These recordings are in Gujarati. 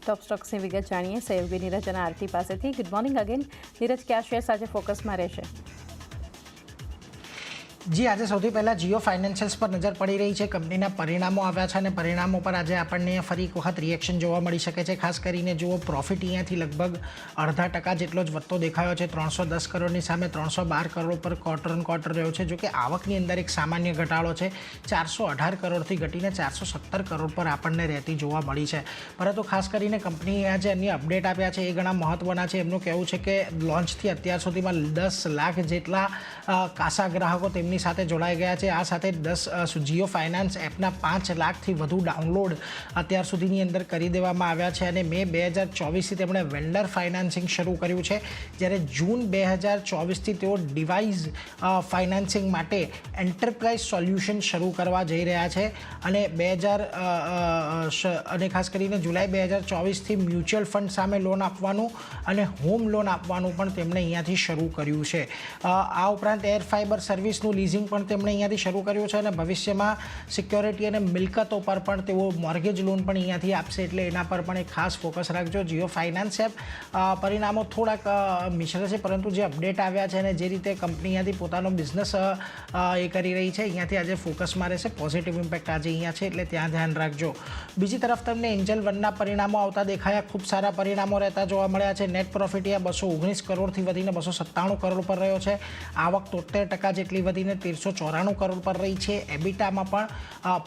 टॉप स्टॉक्सની વિગત જાણીએ સહયોગી નીરજ અને આરતી પાસેથી. Good morning again. નીરજ, કયા શેર્સ આજે ફોકસમાં રહેશે? જી, આજે સૌથી પહેલાં જીઓ ફાઇનાન્શિયલ્સ પર નજર પડી રહી છે. કંપનીના પરિણામો આવ્યા છે અને પરિણામો પર આજે આપણને ફરી એક વખત રિએક્શન જોવા મળી શકે છે. ખાસ કરીને જુઓ, પ્રોફિટ અહીંયાથી લગભગ 0.5% જેટલો જ વધતો દેખાયો છે. 310 કરોડની સામે 312 કરોડ પર ક્વાર્ટર ઓન ક્વાર્ટર રહ્યો છે. જોકે આવકની અંદર એક સામાન્ય ઘટાડો છે. 418 કરોડથી ઘટીને 417 કરોડ પર આપણને રહેતી જોવા મળી છે. પરંતુ ખાસ કરીને કંપનીએ આજે અન્ય અપડેટ આપ્યા છે એ ઘણા મહત્ત્વના છે. એમનું કહેવું છે કે લોન્ચથી અત્યાર સુધીમાં 10 લાખ જેટલા કાસા ગ્રાહકો તેમની સાથે જોડાઈ ગયા છે. આ સાથે જીઓ ફાઇનાન્સ એપના 5 લાખથી વધુ ડાઉનલોડ અત્યાર સુધીની અંદર કરી દેવામાં આવ્યા છે. અને મે 2024થી તેમણે વેન્ડર ફાઇનાન્સિંગ શરૂ કર્યું છે, જ્યારે જૂન 2024થી તેઓ ડિવાઇસ ફાઇનાન્સિંગ માટે એન્ટરપ્રાઇઝ સોલ્યુશન શરૂ કરવા જઈ રહ્યા છે. અને ખાસ કરીને જુલાઈ 2024થી મ્યુચ્યુઅલ ફંડ સામે લોન આપવાનું અને હોમ લોન આપવાનું પણ તેમણે અહીંયાથી શરૂ કર્યું છે. આ ઉપરાંત એર ફાઇબર સર્વિસનું લીઝિંગ પણ તેમણે અહીંયાથી શરૂ કર્યું છે અને ભવિષ્યમાં સિક્યોરિટી અને મિલકતો પર પણ તેઓ મોર્ગેજ લોન પણ અહીંયાથી આપશે. એટલે એના પર પણ એક ખાસ ફોકસ રાખજો. જીઓ ફાઇનાન્સ એપ પરિણામો થોડાક મિશ્ર છે, પરંતુ જે અપડેટ આવ્યા છે અને જે રીતે કંપની અહીંયાથી પોતાનો બિઝનેસ એ કરી રહી છે, અહીંયાથી આજે ફોકસમાં રહેશે. પોઝિટિવ ઇમ્પેક્ટ આજે અહીંયા છે, એટલે ત્યાં ધ્યાન રાખજો. બીજી તરફ તમને એન્જલ વનના પરિણામો આવતા દેખાયા. ખૂબ સારા પરિણામો રહેતા જોવા મળ્યા છે. નેટ પ્રોફિટ અહીંયા 219 કરોડથી વધીને 297 કરોડ પર રહ્યો છે. આવક 73% જેટલી વધીને 1394 કરોડ પર રહી છે. એબિટામાં પણ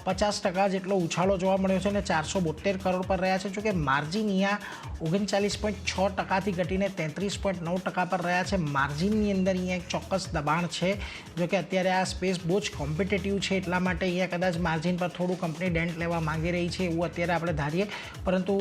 50% જેટલો ઉછાળો જોવા મળ્યો છે અને 472 કરોડ પર રહ્યા છે. જોકે માર્જિન અહીંયા 39.6%થી ઘટીને 33.9% પર રહ્યા છે. માર્જિનની અંદર અહીંયા એક ચોક્કસ દબાણ છે. જોકે અત્યારે આ સ્પેસ બહુ જ કોમ્પિટેટિવ છે, એટલા માટે અહીંયા કદાચ માર્જિન પર થોડું કંપની ડેન્ટ લેવા માંગી રહી છે એવું અત્યારે આપણે ધારીએ. પરંતુ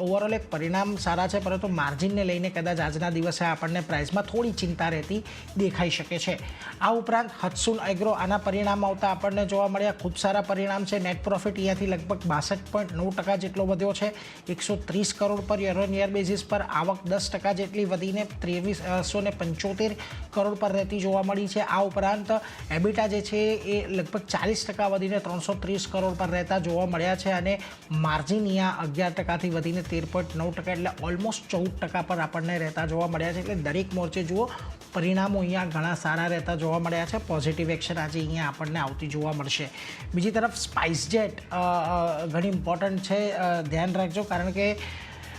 ઓવરઓલ એક પરિણામ સારા છે, પરંતુ માર્જિનને લઈને કદાચ આજના દિવસે આપણને પ્રાઇસમાં થોડી ચિંતા રહેતી દેખાઈ શકે છે. આ ઉપરાંત હત્સુન એગ્રો, આના પરિણામ આવતા આપણને જોવા મળ્યા. ખૂબ સારા પરિણામ છે. નેટ પ્રોફિટ અહીંયાથી લગભગ 62.9% જેટલો વધ્યો છે. 130 કરોડ પર યર ઓન યર બેઝિસ પર. આવક 10% જેટલી વધીને 2375 કરોડ પર રહેતી જોવા મળી છે. આ ઉપરાંત એબિટા જે છે એ લગભગ 40% વધીને 330 કરોડ પર રહેતા જોવા મળ્યા છે. અને માર્જિન અહીંયા 11%થી વધીને 13.9%, એટલે ઓલમોસ્ટ 14% પર આપણને રહેતા જોવા મળ્યા છે. એટલે દરેક મોરચે જુઓ, પરિણામો અહીંયા ઘણા સારા રહેતા જોવા મળ્યા છે. પોઝિટિવ એક્શન આજે અહીંયા આપણને આવતી જોવા મળશે. બીજી તરફ સ્પાઇસજેટ ઘણી ઇમ્પોર્ટન્ટ છે, ધ્યાન રાખજો, કારણ કે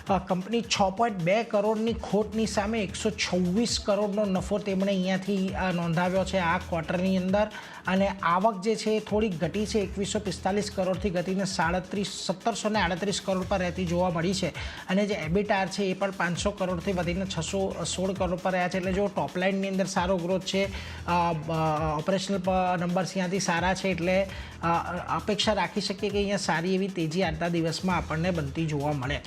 કંપની 6.2 કરોડની ખોટની સામે 126 કરોડનો નફો તેમણે અહીંયાથી નોંધાવ્યો છે આ ક્વાર્ટરની અંદર. અને આવક જે છે એ થોડીક ઘટી છે. 2145 કરોડથી ઘટીને 1738 કરોડ પર રહેતી જોવા મળી છે. અને જે એબિટાર છે એ પણ 500 કરોડથી વધીને 616 કરોડ પર રહ્યા છે. એટલે જો ટોપલાઇનની અંદર સારો ગ્રોથ છે, ઓપરેશનલ નંબર્સ અહીંયાથી સારા છે, એટલે અપેક્ષા રાખી શકીએ કે અહીંયા સારી એવી તેજી આજના દિવસમાં આપણને બનતી જોવા મળે.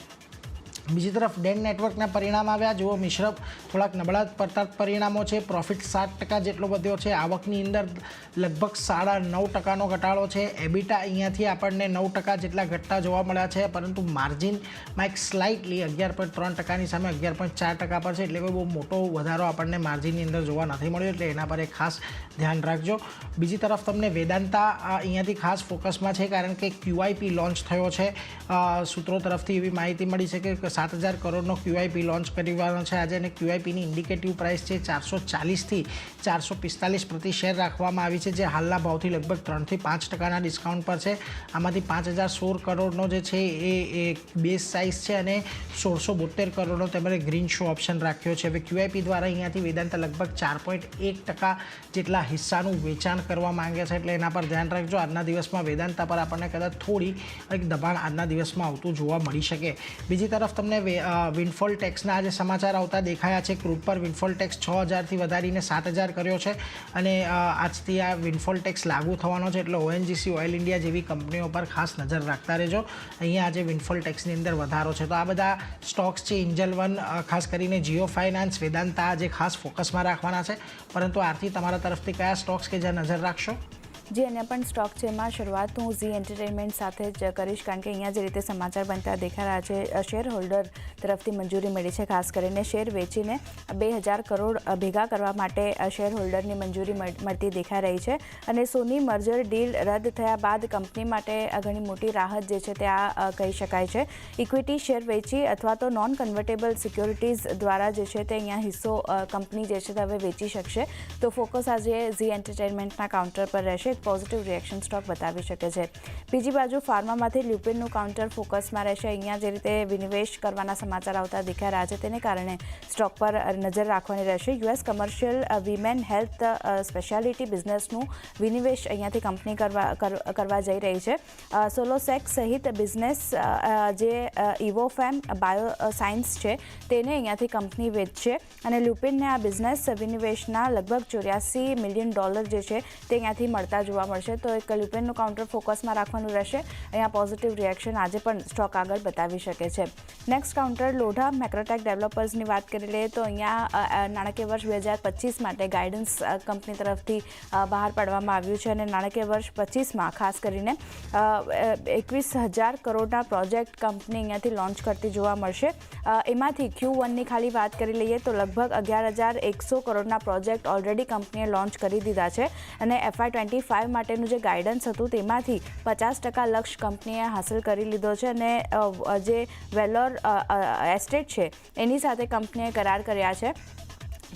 બીજી તરફ ડેન નેટવર્કના પરિણામ આવ્યા. જુઓ, મિશ્ર થોડાક નબળા પડતા પરિણામો છે. પ્રોફિટ 7% જેટલો વધ્યો છે. આવકની અંદર લગભગ 9.5%નો ઘટાડો છે. એબિટા અહીંયાથી આપણને 9% જેટલા ઘટતા જોવા મળ્યા છે, પરંતુ માર્જિનમાં એક સ્લાઇટલી 11.3%ની સામે 11.4% પર છે. એટલે કોઈ બહુ મોટો વધારો આપણને માર્જિનની અંદર જોવા નથી મળ્યો, એટલે એના પર એક ખાસ ધ્યાન રાખજો. બીજી તરફ તમને વેદાંતા અહીંયાથી ખાસ ફોકસમાં છે, કારણ કે QIP લોન્ચ થયો છે. સૂત્રો તરફથી એવી માહિતી મળી છે કે 7000 કરોડનો QIP લોન્ચ કરવાનો છે આજે. અને QIPની ઇન્ડિકેટિવ પ્રાઇસ છે 440થી 445 પ્રતિ શેર રાખવામાં આવી છે, જે હાલના ભાવથી લગભગ 3થી 5%ના ડિસ્કાઉન્ટ પર છે. આમાંથી 5016 કરોડનો જે છે એ બેઝ સાઇઝ છે અને 1672 કરોડનો તેમણે ગ્રીન શો ઓપ્શન રાખ્યો છે. હવે QIP દ્વારા અહીંયાથી વેદાંતા લગભગ 4.1% જેટલા હિસ્સાનું વેચાણ કરવા માંગે છે, એટલે એના પર ધ્યાન રાખજો. આજના દિવસમાં વેદાંતા પર આપણને કદાચ થોડી એક દબાણ આજના દિવસમાં આવતું જોવા મળી શકે. બીજી તરફ તમને વિન્ડફોલ ટેક્સના આજે સમાચાર આવતા દેખાયા છે. ક્રૂડ પર વિન્ડફોલ ટેક્સ 6000થી વધારીને 7000 કર્યો છે. અને આજથી આ વિન્ડફોલ ટેક્સ લાગુ થવાનો છે, એટલે ONGC, ઓઇલ ઇન્ડિયા જેવી કંપનીઓ પર ખાસ નજર રાખતા રહેજો. અહીંયા આજે વિન્ડફોલ ટેક્સની અંદર વધારો છે. તો આ બધા સ્ટોક્સ છે. એન્જલ વન, ખાસ કરીને જીઓ ફાઇનાન્સ, વેદાંતા આજે ખાસ ફોકસમાં રાખવાના છે. પરંતુ આરતી, તમારા તરફથી કયા સ્ટોક્સ કે જ્યાં નજર રાખશો? જે અન્ય પણ સ્ટોક છે એમાં શરૂઆત હું ઝી એન્ટરટેનમેન્ટ સાથે જ કરીશ, કારણ કે અહીંયા જે રીતે સમાચાર બનતા દેખાઈ રહ્યા છે, શેર હોલ્ડર તરફથી મંજૂરી મળી છે. ખાસ કરીને શેર વેચીને 2000 કરોડ ભેગા કરવા માટે શેર હોલ્ડરની મંજૂરી મળતી દેખાઈ રહી છે. અને સોની મર્જર ડીલ રદ થયા બાદ કંપની માટે ઘણી મોટી રાહત જે છે તે આ કહી શકાય છે. ઇક્વિટી શેર વેચી અથવા તો નોન કન્વર્ટેબલ સિક્યોરિટીઝ દ્વારા જે છે તે અહીંયા હિસ્સો કંપની જે છે તે હવે વેચી શકશે. તો ફોકસ આજે ઝી એન્ટરટેનમેન્ટના કાઉન્ટર પર રહેશે. પોઝિટિવ રિએક્શન સ્ટોક બતાવી શકે છે. બીજી બાજુ ફાર્મામાંથી લ્યુપિનનું કાઉન્ટર ફોકસમાં રહેશે. અહીંયા જે રીતે વિનિવેશ કરવાના સમાચાર આવતા દેખાઈ રહ્યા છે તેને કારણે સ્ટોક પર નજર રાખવાની રહેશે. US commercial women health speciality બિઝનેસનું વિનિવેશ અહીંયાથી કંપની કરવા જઈ રહી છે. સોલોસેક સહિત બિઝનેસ જે ઇવોફેમ બાયોસાયન્સ છે તેને અહીંયાથી કંપની વેચશે. અને લ્યુપિનને આ બિઝનેસ વિનિવેશના લગભગ $84 મિલિયન જે છે તે અહીંયાથી મળતા જોવા મળશે. તો એક લ્યુપિનનું કાઉન્ટર ફોકસમાં રાખવાનું રહેશે. અહીંયા પોઝિટિવ રિએક્શન આજે પણ સ્ટોક આગળ બતાવી શકે છે. નેક્સ્ટ કાઉન્ટર લોઢા મેક્રોટેક ડેવલપર્સની વાત કરી લઈએ તો અહીંયા નાણાકીય વર્ષ 2025 માટે ગાઈડન્સ કંપની તરફથી બહાર પાડવામાં આવ્યું છે. અને નાણાકીય વર્ષ 25માં ખાસ કરીને 21,000 કરોડના પ્રોજેક્ટ કંપની અહીંયાથી લોન્ચ કરતી જોવા મળશે. એમાંથી Q1ની ખાલી વાત કરી લઈએ તો લગભગ 11,100 કરોડના પ્રોજેક્ટ ઓલરેડી કંપનીએ લોન્ચ કરી દીધા છે. અને FY25 માટેનું જે ગાઈડન્સ હતું તેમાંથી 50% લક્ષ્ય કંપનીએ હાંસલ કરી લીધો છે. અને જે વેલોર એસ્ટેટ છે એની સાથે કંપનીએ કરાર કર્યા છે.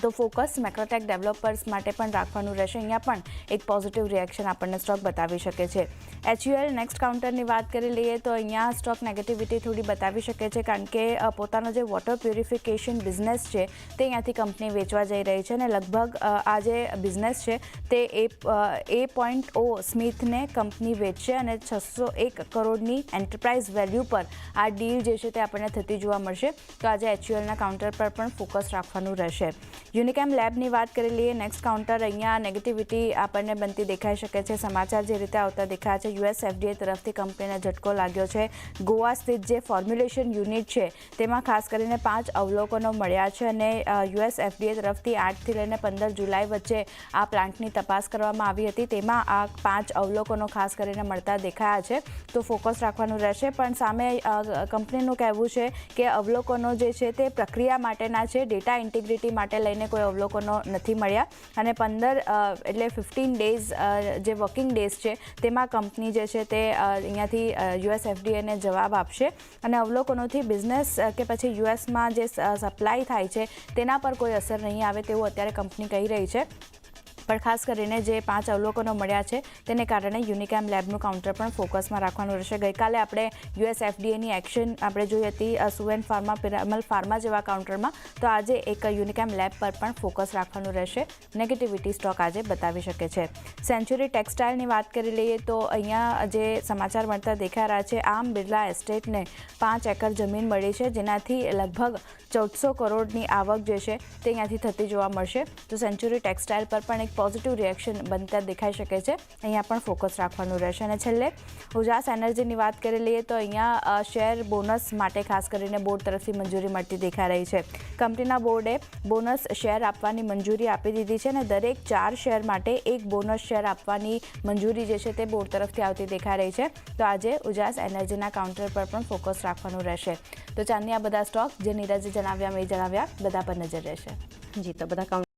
તો ફોકસ મેક્રોટેક ડેવલપર્સ માટે પણ રાખવાનું રહેશે. અહીંયા પણ એક પોઝિટિવ રિએક્શન આપણને સ્ટોક બતાવી શકે છે. HUL નેક્સ્ટ કાઉન્ટરની વાત કરી લઈએ તો અહીંયા સ્ટોક નેગેટિવિટી થોડી બતાવી શકે છે, કારણ કે પોતાનો જે વોટર પ્યુરિફિકેશન બિઝનેસ છે તે અહીંયાથી કંપની વેચવા જઈ રહી છે. અને લગભગ આ જે બિઝનેસ છે તે A.O. સ્મિથને કંપની વેચશે. અને 601 કરોડની એન્ટરપ્રાઇઝ વેલ્યુ પર આ ડીલ જે છે તે આપણને થતી જોવા મળશે. તો આજે HULના કાઉન્ટર પર પણ ફોકસ રાખવાનું રહેશે. યુનિકેમ લેબની વાત કરી લઈએ નેક્સ્ટ કાઉન્ટર, અહીંયા નેગેટિવિટી આપણને બનતી દેખાઈ શકે છે. સમાચાર જે રીતે આવતા દેખાય છે, US FDA તરફથી કંપનીને ઝટકો લાગ્યો છે. ગોવા સ્થિત જે ફોર્મ્યુલેશન યુનિટ છે તેમાં ખાસ કરીને 5 અવલોકનો મળ્યા છે. અને US FDA તરફથી 8થી લઈને 15 જુલાઈ વચ્ચે આ પ્લાન્ટની તપાસ કરવામાં આવી હતી. તેમાં આ 5 અવલોકનો ખાસ કરીને મળતા દેખાયા છે. તો ફોકસ રાખવાનું રહેશે. પણ સામે કંપનીનું કહેવું છે કે અવલોકનો જે છે તે પ્રક્રિયા માટેના છે, ડેટા ઇન્ટિગ્રિટી માટે લઈને કોઈ અવલોકનો નથી મળ્યા. અને 15 એટલે 15 ડેઝ જે વર્કિંગ ડેઝ છે તેમાં કંપની જે છે તે અહીંયાથી US FDAને જવાબ આપશે. અને અવલોકનોથી બિઝનેસ કે પછી યુએસમાં જે સપ્લાય થાય છે તેના પર કોઈ અસર નહીં આવે તેવું અત્યારે કંપની કહી રહી છે. પણ ખાસ કરીને જે 5 અવલોકનો મળ્યા છે તેને કારણે યુનિકેમ લેબનું કાઉન્ટર પણ ફોકસમાં રાખવાનું રહેશે. ગઈકાલે આપણે US FDAની એક્શન આપણે જોઈ હતી સુવેન ફાર્મા, પિરામલ ફાર્મા જેવા કાઉન્ટરમાં. તો આજે એક યુનિકેમ લેબ પર પણ ફોકસ રાખવાનું રહેશે. નેગેટિવિટી સ્ટોક આજે બતાવી શકે છે. સેન્ચુરી ટેક્સટાઇલની વાત કરી લઈએ તો અહીંયા જે સમાચાર મળતા દેખાઈ રહ્યા છે, આમ બિરલા એસ્ટેટને 5 એકર જમીન મળી છે, જેનાથી લગભગ 1400 કરોડની આવક જે છે તે અહીંયાથી થતી જોવા મળશે. તો સેન્ચુરી ટેક્સટાઇલ પર પણ એક પોઝિટિવ રિએક્શન બનતા દેખાઈ શકે છે. અહીંયા પણ ફોકસ રાખવાનું રહેશે. અને છેલ્લે ઉજાસ એનર્જીની વાત કરી લઈએ તો અહીંયા શેર બોનસ માટે ખાસ કરીને બોર્ડ તરફથી મંજૂરી મળતી દેખાઈ રહી છે. કંપનીના બોર્ડે બોનસ શેર આપવાની મંજૂરી આપી દીધી છે. અને દરેક 4 શેર માટે એક બોનસ શેર આપવાની મંજૂરી જે છે તે બોર્ડ તરફથી આવતી દેખાઈ રહી છે. તો આજે ઉજાસ એનર્જીના કાઉન્ટર પર પણ ફોકસ રાખવાનું રહેશે. તો ચાંદની આ બધા સ્ટોક જે નીરજે જણાવ્યા મેં જણાવ્યા બધા પર નજર રહેશે. જી, તો બધા